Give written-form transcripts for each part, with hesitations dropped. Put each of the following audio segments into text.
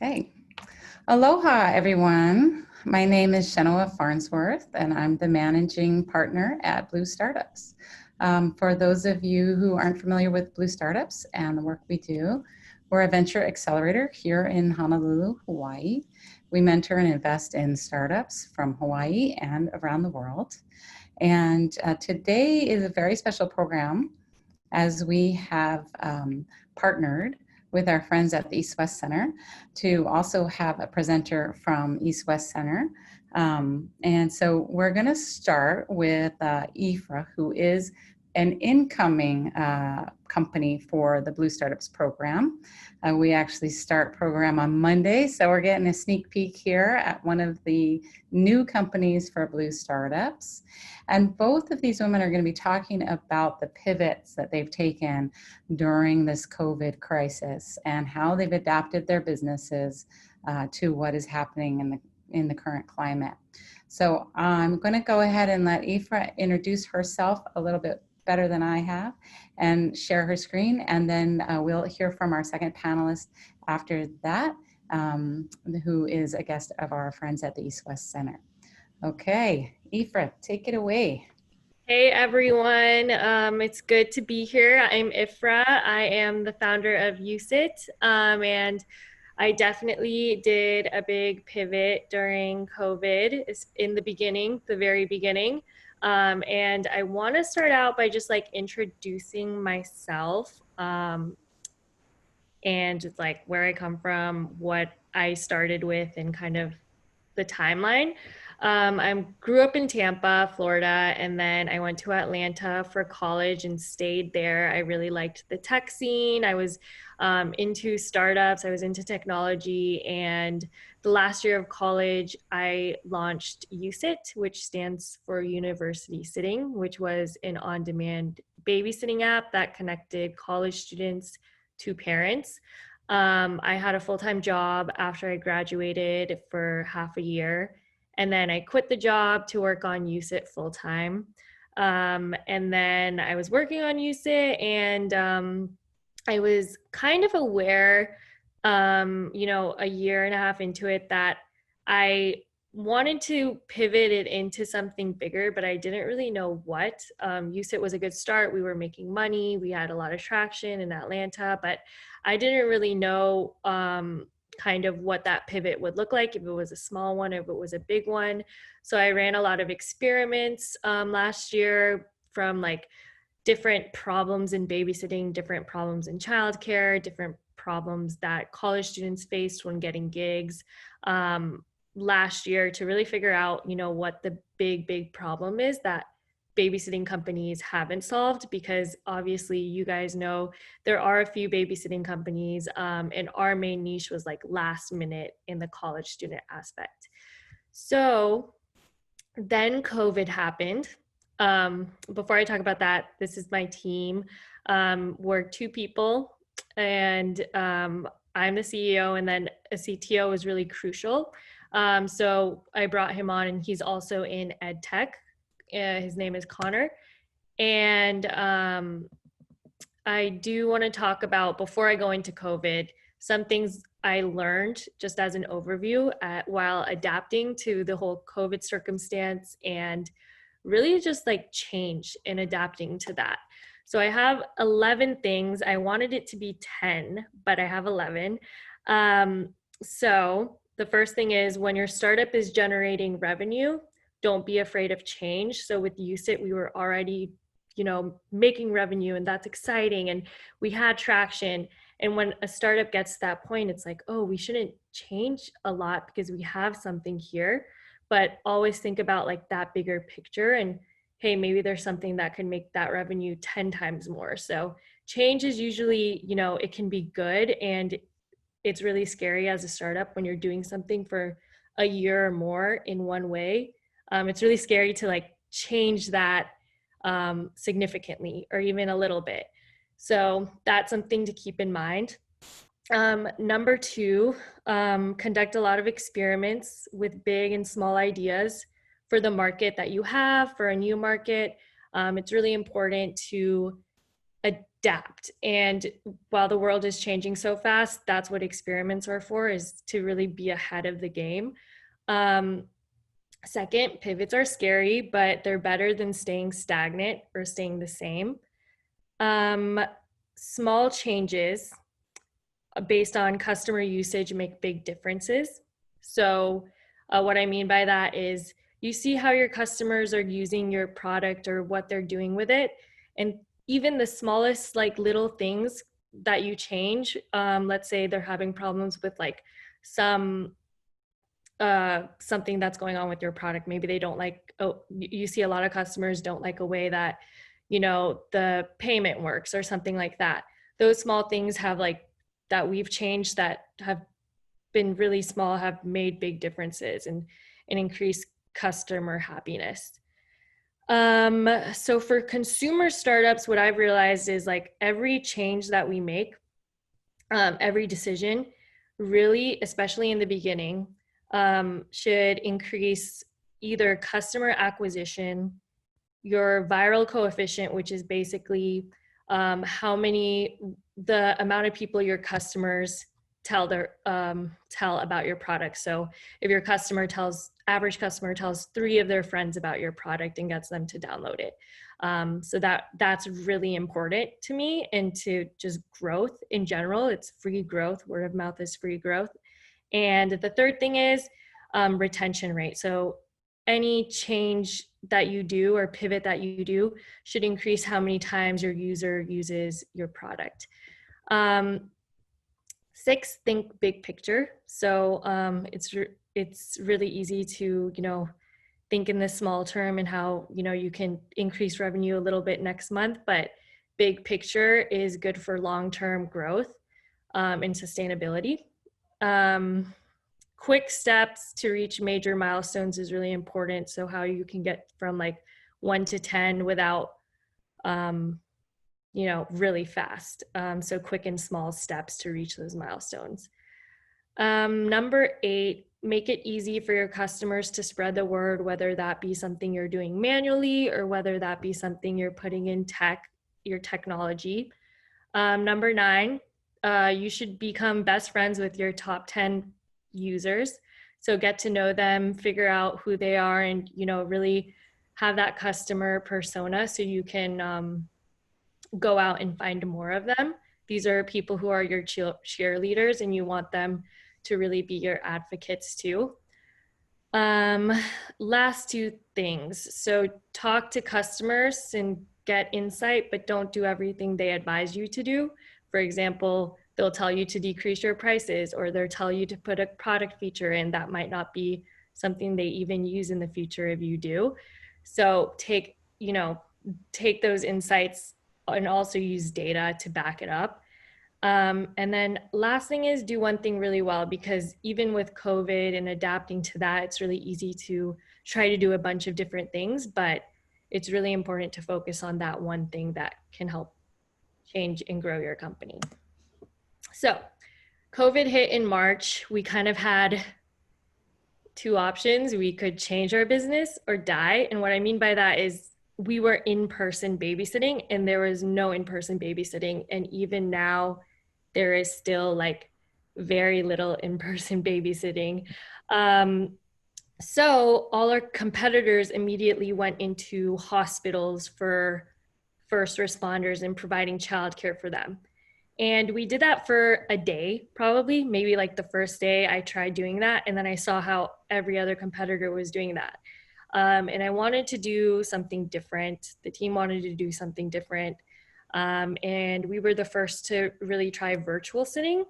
Okay. Aloha, everyone. My name is Shenoa Farnsworth, and I'm the managing partner at Blue Startups. For those of you who aren't familiar with Blue Startups and the work we do, we're a venture accelerator here in Honolulu, Hawaii. We mentor and invest in startups from Hawaii and around the world. And today is a very special program as we have partnered with our friends at the East West Center to also have a presenter from East West Center. And so we're going to start with Ifrah, who is an incoming company for the Blue Startups program. We actually start program on Monday, so we're getting a sneak peek here at one of the new companies for Blue Startups. And both of these women are going to be talking about the pivots that they've taken during this COVID crisis and how they've adapted their businesses to what is happening in the current climate. So I'm going to go ahead and let Ifrah introduce herself a little bit better than I have and share her screen, and then we'll hear from our second panelist after that, who is a guest of our friends at the East West Center. Okay, Ifrah, take it away. Hey everyone, it's good to be here. I'm Ifrah. I am the founder of Usit, and I definitely did a big pivot during COVID in the beginning, the very beginning. And I want to start out by just like introducing myself and just like where I come from, what I started with, and kind of the timeline. I grew up in Tampa, Florida, and then I went to Atlanta for college and stayed there. I really liked the tech scene. I was into startups, I was into technology, and the last year of college, I launched Usit, which stands for University Sitting, which was an on-demand babysitting app that connected college students to parents. I had a full-time job after I graduated for half a year, and then I quit the job to work on Usit full-time. And then I was working on Usit, and I was kind of aware, a year and a half into it, that I wanted to pivot it into something bigger, but I didn't really know what. Usit was a good start. We were making money. We had a lot of traction in Atlanta, but I didn't really know kind of what that pivot would look like, if it was a small one, if it was a big one. So I ran a lot of experiments last year, from like different problems in babysitting, different problems in childcare, different problems that college students faced when getting gigs last year, to really figure out, what the big problem is that babysitting companies haven't solved, because obviously you guys know there are a few babysitting companies, and our main niche was like last minute in the college student aspect. So then COVID happened. Before I talk about that, this is my team. We're two people, and I'm the CEO, and then a CTO is really crucial. So I brought him on, and he's also in ed tech. His name is Connor. And I do want to talk about, before I go into COVID, some things I learned just as an overview while adapting to the whole COVID circumstance, and really just like change in adapting to that. So I have 11 things. I wanted it to be 10, but I have 11. So the first thing is, when your startup is generating revenue, don't be afraid of change. So with Usit, we were already, making revenue, and that's exciting, and we had traction. And when a startup gets to that point, it's like, oh, we shouldn't change a lot because we have something here. But always think about like that bigger picture, and hey, maybe there's something that can make that revenue 10 times more. So change is usually, it can be good, and it's really scary as a startup when you're doing something for a year or more in one way. It's really scary to like change that significantly, or even a little bit. So that's something to keep in mind. Number two, conduct a lot of experiments with big and small ideas for the market that you have, for a new market. It's really important to adapt. And while the world is changing so fast, that's what experiments are for, is to really be ahead of the game. Um, Second, pivots are scary, but they're better than staying stagnant or staying the same. Um, Small changes based on customer usage make big differences. So, what I mean by that is you see how your customers are using your product or what they're doing with it. And even the smallest, like little things that you change, let's say they're having problems with like some something that's going on with your product. Maybe they don't like, oh, you see a lot of customers don't like a way that, the payment works or something like that. Those small things have like that we've changed that have been really small, have made big differences and increased customer happiness. So for consumer startups, what I've realized is like every change that we make, every decision, really, especially in the beginning, should increase either customer acquisition, your viral coefficient, which is basically the amount of people your customers tell about your product. So if your average customer tells 3 of their friends about your product and gets them to download it. So that's really important to me, and to just growth in general. It's free growth. Word of mouth is free growth. And the third thing is retention rate. So any change that you do or pivot that you do should increase how many times your user uses your product. 6, think big picture. So it's really easy to think in this small term and how you can increase revenue a little bit next month, but big picture is good for long-term growth and sustainability. Quick steps to reach major milestones is really important. So how you can get from like 1 to 10 without really fast. So quick and small steps to reach those milestones. Number 8, make it easy for your customers to spread the word, whether that be something you're doing manually or whether that be something you're putting in your technology. Number 9, you should become best friends with your top 10 users. So get to know them, figure out who they are, and really have that customer persona so you can go out and find more of them. These are people who are your cheerleaders, and you want them to really be your advocates too. Last 2 things. So talk to customers and get insight, but don't do everything they advise you to do. For example, they'll tell you to decrease your prices, or they'll tell you to put a product feature in that might not be something they even use in the future if you do. So take those insights and also use data to back it up. And then last thing is do one thing really well, because even with COVID and adapting to that, it's really easy to try to do a bunch of different things, but it's really important to focus on that one thing that can help change and grow your company. So COVID hit in March. We kind of had 2 options. We could change our business or die. And what I mean by that is we were in-person babysitting and there was no in-person babysitting. And even now there is still like very little in-person babysitting. So all our competitors immediately went into hospitals for first responders and providing childcare for them. And we did that for a day, probably, maybe like the first day I tried doing that. And then I saw how every other competitor was doing that. And I wanted to do something different. The team wanted to do something different. And we were the first to really try virtual sitting.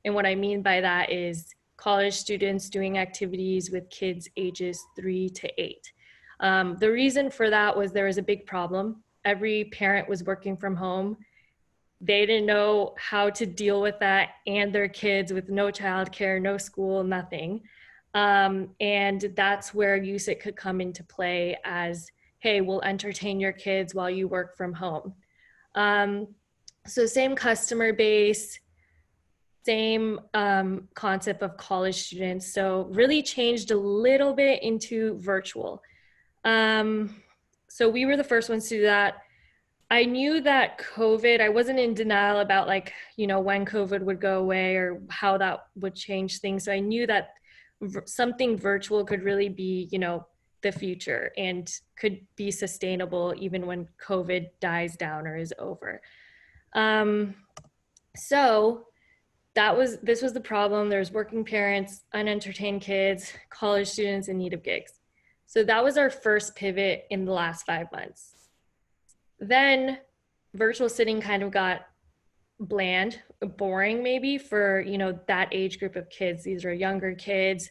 And what I mean by that is college students doing activities with kids ages 3 to 8. The reason for that was there was a big problem. Every parent was working from home. They didn't know how to deal with that and their kids with no childcare, no school, nothing. And that's where Usit could come into play as, hey, we'll entertain your kids while you work from home. So same customer base, same concept of college students. So really changed a little bit into virtual. So we were the first ones to do that. I knew that COVID, I wasn't in denial about like, when COVID would go away or how that would change things. So I knew that something virtual could really be, the future and could be sustainable even when COVID dies down or is over. Um, so this was the problem. There's working parents, unentertained kids, college students in need of gigs. So that was our first pivot in the last 5 months. Then virtual sitting kind of got bland, boring maybe for, that age group of kids. These are younger kids.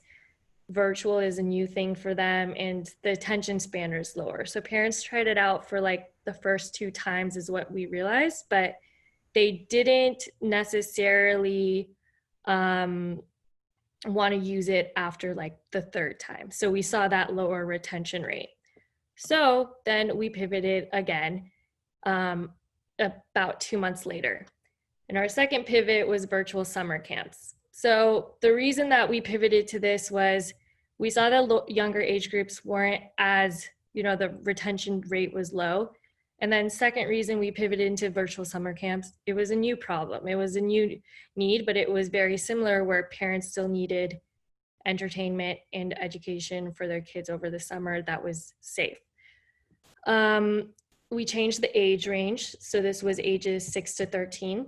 Virtual is a new thing for them and the attention span is lower. So parents tried it out for like the first 2 times is what we realized, but they didn't necessarily want to use it after like the third time. So we saw that lower retention rate. So then we pivoted again about 2 months later. And our second pivot was virtual summer camps. So the reason that we pivoted to this was we saw that younger age groups weren't as, the retention rate was low. And then second reason we pivoted into virtual summer camps, it was a new problem. It was a new need, but it was very similar where parents still needed entertainment and education for their kids over the summer that was safe. We changed the age range. So this was ages 6 to 13.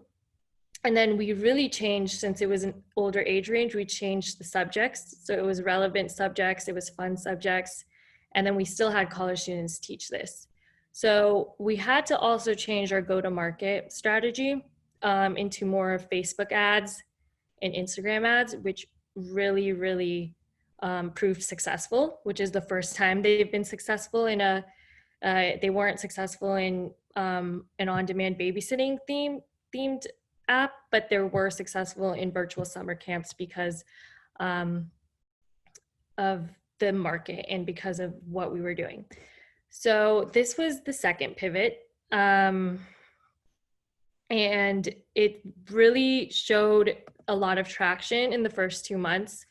And then we really changed, since it was an older age range, we changed the subjects. So it was relevant subjects, it was fun subjects. And then we still had college students teach this. So we had to also change our go-to-market strategy into more of Facebook ads and Instagram ads, which really, really proved successful, which is the first time they've been successful in they weren't successful in an on-demand babysitting themed app, but they were successful in virtual summer camps because of the market and because of what we were doing. So this was the second pivot. And it really showed a lot of traction in the first 2 months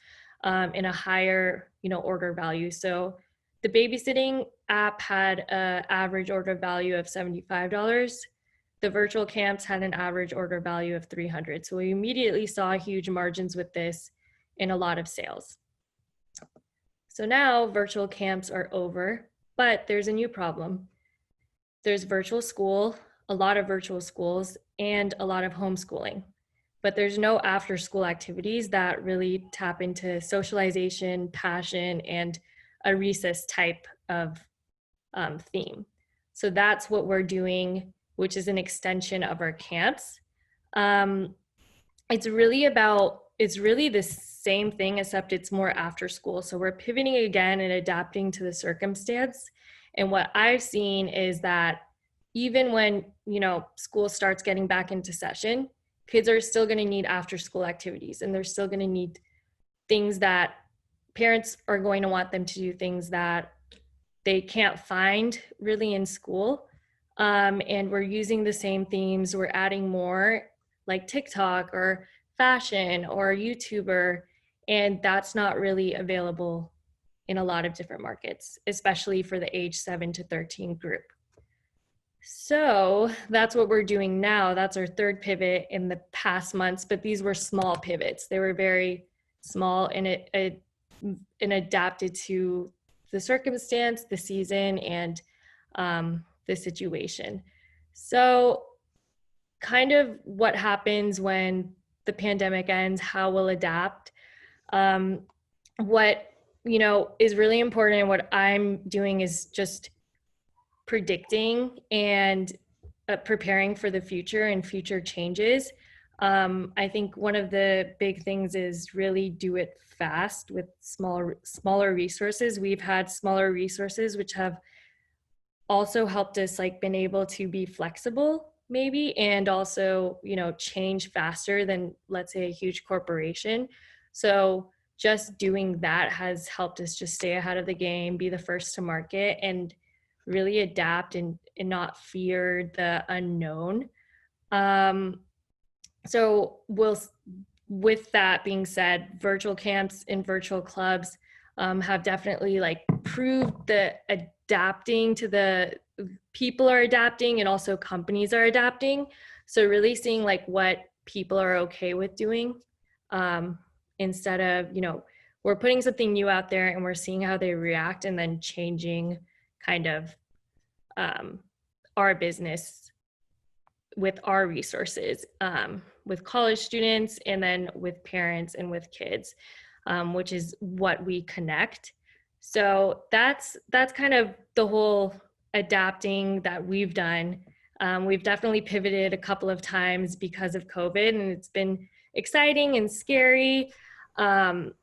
in a higher, order value. So the babysitting app had an average order value of $75. The virtual camps had an average order value of $300. So we immediately saw huge margins with this and a lot of sales. So now virtual camps are over, but there's a new problem. There's virtual school, a lot of virtual schools, and a lot of homeschooling. But there's no after school activities that really tap into socialization, passion, and a recess type of theme. So that's what we're doing, which is an extension of our camps. It's really the same thing, except it's more after school. So we're pivoting again and adapting to the circumstance. And what I've seen is that even when, school starts getting back into session, kids are still going to need after school activities, and they're still going to need things that parents are going to want them to do, things that they can't find really in school. And we're using the same themes. We're adding more like TikTok or fashion or YouTuber, and that's not really available in a lot of different markets, especially for the age 7 to 13 group. So that's what we're doing now. That's our third pivot in the past months, but these were small pivots. They were very small and adapted to the circumstance, the season, and the situation. So kind of what happens when the pandemic ends, how we'll adapt. What, is really important and what I'm doing is just predicting and preparing for the future and future changes. I think one of the big things is really do it fast with smaller resources. We've had smaller resources which have also helped us like been able to be flexible maybe, and also, change faster than, let's say, a huge corporation. So just doing that has helped us just stay ahead of the game, be the first to market, and really adapt and not fear the unknown. So with that being said, virtual camps and virtual clubs have definitely like proved the adapting to people are adapting and also companies are adapting. So really seeing like what people are okay with doing, instead of, we're putting something new out there and we're seeing how they react and then changing kind of our business with our resources, with college students and then with parents and with kids, which is what we connect. So that's kind of the whole adapting that we've done. We've definitely pivoted a couple of times because of COVID, and it's been exciting and scary.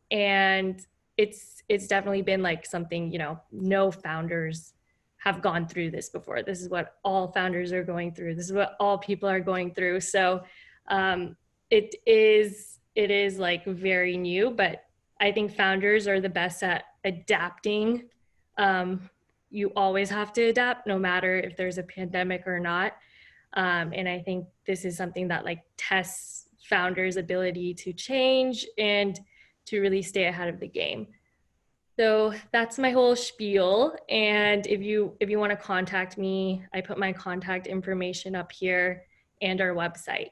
And it's definitely been like something, no founders have gone through this before. This is what all founders are going through. This is what all people are going through. So it is like very new, but I think founders are the best at adapting. You always have to adapt no matter if there's a pandemic or not. And I think this is something that like tests founders' ability to change and to really stay ahead of the game. So that's my whole spiel. And if you want to contact me, I put my contact information up here and our website.